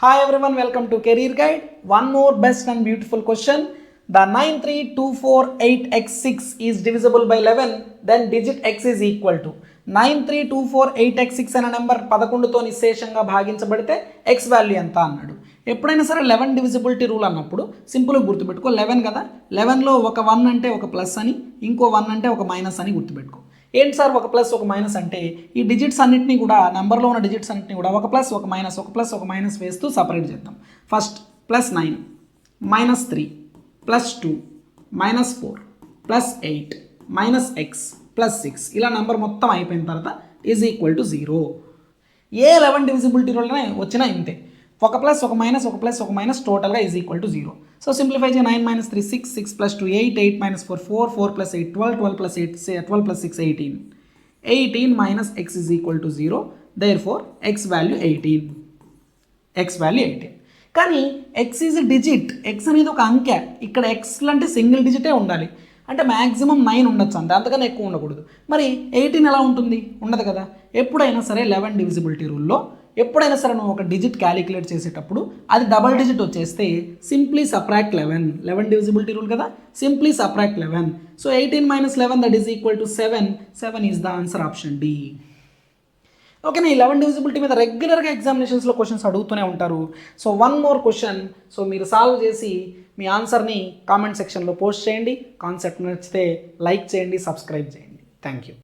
Hi everyone, welcome to Career Guide. One more best and beautiful question. The 93248x6 is divisible by 11, then digit x is equal to 93248x6 అనే number 11తో నిశ్శేషంగా భాగించబడితే x value ఎంత అన్నాడు. ఎప్పుడైనా సరే 11 divisibility rule అన్నప్పుడు సింపుల్గా గుర్తుపెట్టుకో, 11 కదా, 11లో ఒక 1 అంటే ఒక ప్లస్ అని, ఇంకో 1 అంటే ఒక మైనస్ అని గుర్తుపెట్టుకో. ఏంటి సార్ ఒక ప్లస్ ఒక మైనస్ అంటే, ఈ డిజిట్స్ అన్నింటినీ కూడా, నెంబర్లో ఉన్న డిజిట్స్ అన్నింటినీ కూడా ఒక ప్లస్ ఒక మైనస్ వేస్తూ సపరేట్ చేద్దాం. ఫస్ట్ +9 -3 +2 -4 +8 -x +6 ఇలా నెంబర్ మొత్తం అయిపోయిన తర్వాత ఈజ్ ఈక్వల్ టు 0. ఏ 11 డివిజిబిలిటీ రూల్లోనే వచ్చినా ఇంతే, ఒక ప్లస్ ఒక మైనస్ టోటల్గా is equal to 0. So simplify చేయ 9 - 3 6 6 + 2 8 8 - 4 4 4 + 8 12 12 + 8 12 + 6 18 18 - x is equal to 0. therefore x value 18. కానీ x ఈజ్ డిజిట్, x అనేది ఒక అంకె. ఇక్కడ x అంటే సింగిల్ డిజిటే ఉండాలి, అంటే మ్యాక్సిమం 9 ఉండొచ్చు, అంతే, అంతకన్నా ఎక్కువ ఉండకూడదు. మరి 18 ఎలా ఉంటుంది? ఉండదు కదా. ఎప్పుడైనా సరే 11 డివిజిబిలిటీ రూల్లో ఎప్పుడైనా సరే నువ్వు ఒక డిజిట్ క్యాలిక్యులేట్ చేసేటప్పుడు అది డబల్ డిజిట్ వచ్చేస్తే సింప్లీ సబ్ట్రాక్ట్ 11 డివిజిబిలిటీ రూల్ కదా, simply subtract 11. So 18 - 11 that is equal to 7 is the answer, option D. ఓకేనా. ఈ 11 డివిజిబిలిటీ మీద రెగ్యులర్గా ఎగ్జామినేషన్స్లో క్వశ్చన్స్ అడుగుతూనే ఉంటారు. So one more question, so మీరు సాల్వ్ చేసి మీ ఆన్సర్ని కామెంట్ సెక్షన్లో పోస్ట్ చేయండి. కాన్సెప్ట్ నచ్చితే లైక్ చేయండి, సబ్స్క్రైబ్ చేయండి. Thank you.